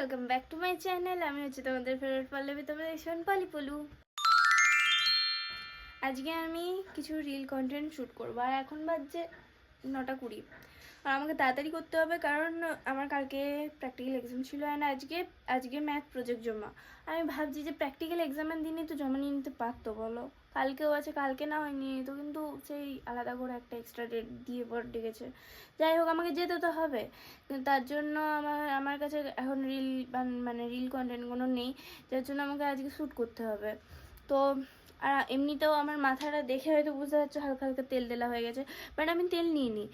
Welcome back to my channel. আমি হচ্ছে তোমাদের ফেভারিট পল্লবী, তোমরা দেখছেন পলি পলু। আজকে আমি কিছু রিল কন্টেন্ট শ্যুট করবো, আর এখন বাজছে 9:20। আর আমাকে তাড়াতাড়ি করতে হবে, কারণ আমার কালকে প্র্যাকটিক্যাল এক্সাম ছিল, অ্যান্ড আজকে ম্যাথ প্রজেক্ট জমা। আমি ভাবছি যে প্র্যাকটিক্যাল এক্সামের দিনই তো জমা নিয়ে নিতে পারতো, বলো। কালকেও আছে, কালকে না হয় নিয়ে নিত, কিন্তু সেই আলাদা করে একটা এক্সট্রা ডেট দিয়ে পর ডেকেছে। যাই হোক, আমাকে যেতে তো হবে, কিন্তু তার জন্য আমার কাছে এখন রিল কন্টেন্ট কোনো নেই, যার জন্য আমাকে আজকে শ্যুট করতে হবে। তো আর এমনিতেও আমার মাথাটা দেখে হয়তো বুঝতে পারছো হালকা হালকা তেল তেলা হয়ে গেছে, বাট আমি তেল নিইনি।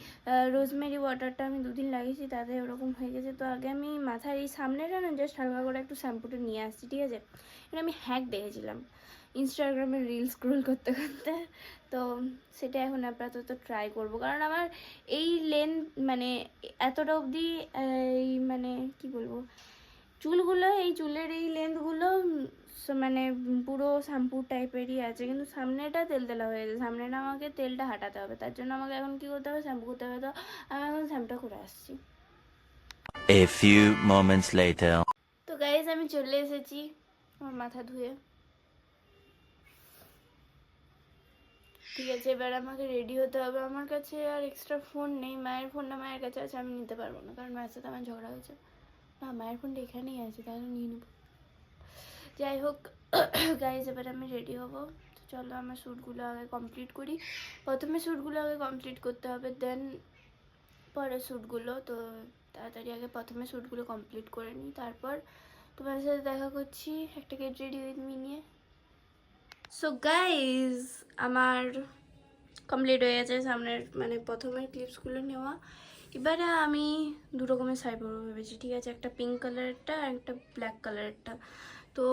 রোজমেরি ওয়াটারটা আমি 2 দিন লাগিয়েছি, তাতে ওরকম হয়ে গেছে। তো আগে আমি মাথার এই সামনেটা না জাস্ট হালকা করে একটু শ্যাম্পুটা নিয়ে আসছি, ঠিক আছে। এটা আমি হ্যাক দেখেছিলাম ইনস্টাগ্রামে রিল স্ক্রোল করতে করতে, তো সেটা এখন আপাতত ট্রাই করব। কারণ আমার এই লেন্থ মানে এতটা অবধি মানে কি বলবো, চুলগুলো, এই চুলের এই লেন্থগুলো মানে পুরো শ্যাম্পু টাইপেরই আছে, কিন্তু সামনেটা তেলতেলা হয়ে গেছে। সামনেটা আমাকে তেলটা হাঁটাতে হবে, তার জন্য আমাকে এখন কি করতে হবে, শ্যাম্পু করতে হবে। তো আমি এখন শ্যাম্পুটা করে আসছি। A few moments later. তো গাইজ, আমি চলে এসেছি আমার মাথা ধুয়ে। ঠিক আছে, এবার আমাকে রেডি হতে হবে। আমার কাছে আর এক্সট্রা ফোন নেই, মায়ের ফোনটা মায়ের কাছে আছে, আমি নিতে পারবো না, কারণ মায়ের সাথে আমার ঝগড়া হয়েছে। না, মায়ের ফোনটা এখানেই আছে, তাহলে নিয়ে নেবো। যাই হোক গাইজ, এবার আমি রেডি হবো। তো চলো আমার শ্যুটগুলো আগে কমপ্লিট করি। প্রথমে শ্যুটগুলো আগে কমপ্লিট করতে হবে, দেন পরে শ্যুটগুলো। তো তাড়াতাড়ি আগে প্রথমে শ্যুটগুলো কমপ্লিট করে নিই, তারপর তোমাদের সাথে দেখা করছি একটা গেট রেডি উইথ মি নিয়ে। সো গাইজ, আমার কমপ্লিট হয়ে গেছে সামনের মানে প্রথমের ক্লিপসগুলো নেওয়া। এবারে আমি 2 রকমের শাড়ি পরবো ভেবেছি, ঠিক আছে। একটা পিঙ্ক কালারেরটা আর একটা ব্ল্যাক কালারেরটা। তো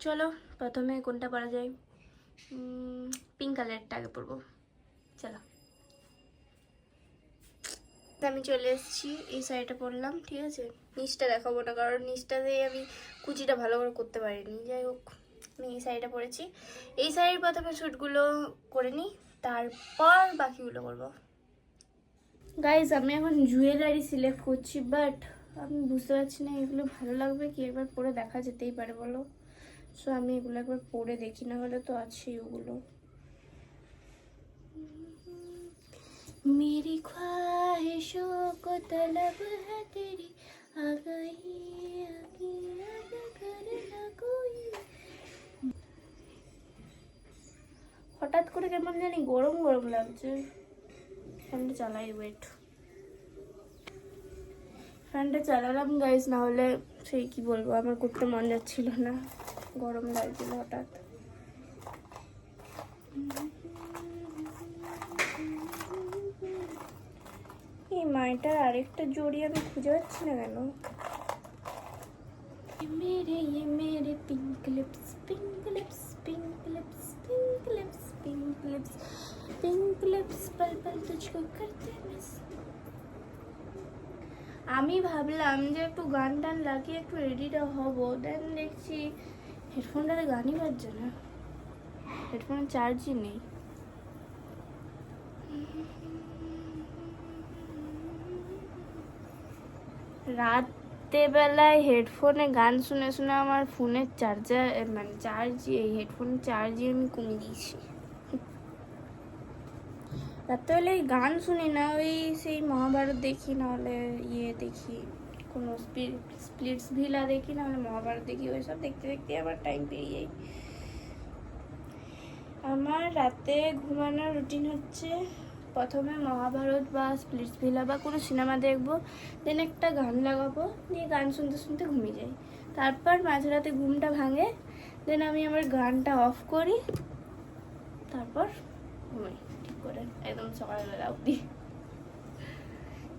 চলো প্রথমে কোনটা পরা যায়, পিঙ্ক কালারটা আগে পরবো, চলো। আমি চলে এসেছি, এই শাড়িটা পরলাম, ঠিক আছে। নিচটা দেখাবো না, কারণ নিচটাতে আমি কুচিটা ভালো করে করতে পারিনি। যাই হোক, আমি এই শাড়িটা পরেছি। এই শাড়ির প্রথমে শ্যুটগুলো করে নিই, তারপর বাকিগুলো করবো। গাইজ, আমি এখন জুয়েলারি সিলেক্ট করছি, বাট আমি বুঝতে পারছি না এগুলো ভালো লাগবে কি। একবার পরে দেখা যেতেই পারে, বলো। সো আমি এগুলো একবার পরে দেখি, না হলে তো আছেই ওগুলো। मेरी ख्वाहिशों को तलब है तेरी, आ गई करना कोई। হঠাৎ করে কেমন জানি গরম গরম লাগছে। ফ্যানটা চালাই, ওয়েট। ফ্যানটা চালালাম গাইজ, না হলে সেই কি বলবো, আমার করতে মন যাচ্ছিল না, গরম লাগছিল হঠাৎ। এই মাইটার আরেকটা জড়ি আমি খুঁজে পাচ্ছি না কেন। ये मेरे pink lips, pink lips, pink lips, pink lips, pink lips, pink lips, पल पल तुझको करते मिस। আমি ভাবলাম যে একটু গান টান লাগিয়ে একটু রেডিটা হবো, দেন দেখছি হেডফোনটাতে গানই বাজছে না, হেডফোনের চার্জই নেই। রাত্রেবেলায় হেডফোনে গান শুনে শুনে আমার ফোনের চার্জার মানে চার্জই, এই হেডফোনের চার্জই আমি কমিয়ে দিয়েছি। রাত্রেবেলায় গান শুনি না, ওই সেই মহাভারত দেখি, নাহলে দেখি কোনো স্প্লিটস ভিলা দেখি, নাহলে মহাভারত দেখি। ওইসব দেখতে দেখতে আবার টাইম পেরিয়ে যাই। আমার রাতে ঘুমানোর রুটিন হচ্ছে প্রথমে মহাভারত বা স্প্লিটস ভিলা বা কোনো সিনেমা দেখবো, দেন একটা গান লাগাবো, দিয়ে গান শুনতে শুনতে ঘুমিয়ে যাই। তারপর মাঝরাতে ঘুমটা ভাঙে, দেন আমি আমার গানটা অফ করি, তারপর ঘুমাই ঠিক করে একদম সকালবেলা অবধি।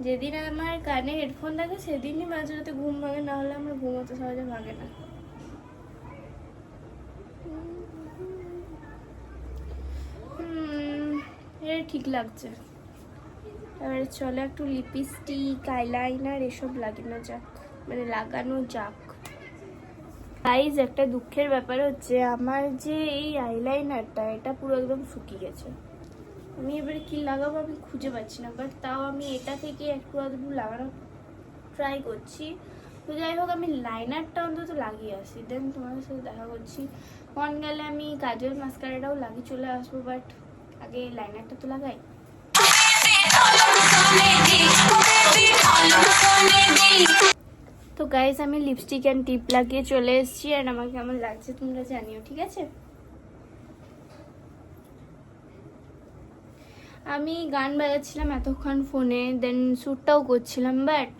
যেদিন আমার কানে হেডফোন থাকে সেদিনই মাঝরাতে ঘুম ভাঙে, না হলে আমার ঘুম অত সহজে ভাঙে না। এটা ঠিক লাগছে। এবারে চলো একটু লিপস্টিক, আইলাইনার এসব লাগানো যাক, মানে লাগানো যাক। গাইজ, একটা দুঃখের ব্যাপার হচ্ছে আমার যে এই আইলাইনারটা, এটা পুরো একদম শুকিয়ে গেছে। আমি এবারে কি লাগাবো আমি খুঁজে পাচ্ছি না, বাট তাও আমি এটা থেকে একটু আধটু লাগানো ট্রাই করছি। তো যাই হোক, আমি লাইনারটা অন্তত লাগিয়ে আসি, দেন তোমাদের সাথে দেখা করছি। মন গেলে আমি কাজল মাস্কারাটাও লাগিয়ে চলে আসবো, বাট আগে লাইনারটা তো লাগাই। তো গাইস, আমি লিপস্টিক অ্যান্ড টিপ লাগিয়ে চলে এসেছি, অ্যান্ড আমার কেমন লাগছে তোমরা জানিও, ঠিক আছে? আমি গান বাজাচ্ছিলাম এতক্ষণ ফোনে, দেন শ্যুটটাও করছিলাম, বাট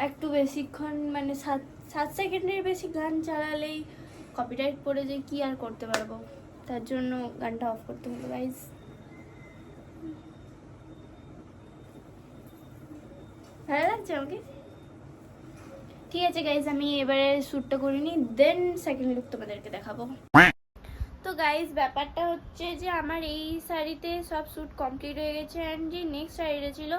একটু বেশিক্ষণ মানে 7 সেকেন্ডের বেশি গান চালালেই কপিরাইট পড়ে যায়, কি আর করতে পারবো, তার জন্য গানটা অফ করতে হলো গাইজ। ভালো লাগছে আমাকে? ঠিক আছে গাইজ, আমি এবারে শ্যুটটা করে নিই, দেন সেকেন্ড লুক তোমাদেরকে দেখাবো। তো গাইজ, ব্যাপারটা হচ্ছে যে আমার এই শাড়িতে সব শ্যুট কমপ্লিট হয়ে গেছে, অ্যান্ড যে নেক্সট শাড়িটা ছিল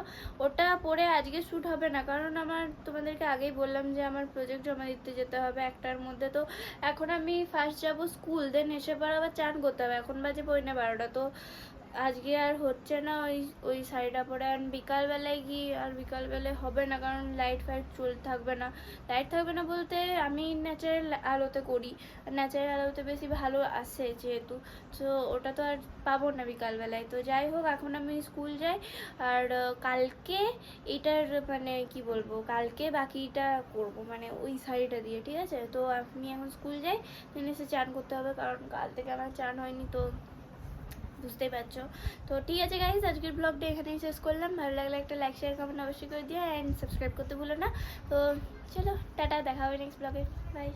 ওটা পরে আজকে শ্যুট হবে না, কারণ আমার তোমাদেরকে আগেই বললাম যে আমার প্রজেক্ট জমা দিতে যেতে হবে 1টার মধ্যে। তো এখন আমি ফার্স্ট যাব স্কুল, দেন এসে পর আবার চান করতে হবে, এখন বাজে 12:15। তো আজকে আর হচ্ছে না ওই শাড়িটা পরে, আর বিকালবেলায় গিয়ে আর বিকালবেলায় হবে না, কারণ লাইট ফাইট থাকবে না। লাইট থাকবে না বলতে আমি ন্যাচারাল আলোতে করি, আর ন্যাচারাল আলোতে বেশি ভালো আসে যেহেতু, তো ওটা তো আর পাবো না বিকালবেলায়। তো যাই হোক, এখন আমি স্কুল যাই, আর কালকে এটার মানে কি বলবো, কালকে বাকিটা করব মানে ওই শাড়িটা দিয়ে, ঠিক আছে? তো আমি এখন স্কুল যাই, দেন এসে চান করতে হবে, কারণ কাল থেকে আমার চান হয়নি, তো বুঝতেই পারছো। তো ঠিক আছে গাইজ, আজকের ব্লগটা এখানেই শেষ করলাম। ভালো লাগলে একটা লাইক শেয়ার কমেন্ট অবশ্যই করে দিও, অ্যান্ড সাবস্ক্রাইব করতে ভুলো না। তো চলো টাটা, দেখা হবে নেক্সট ব্লগে, বাই।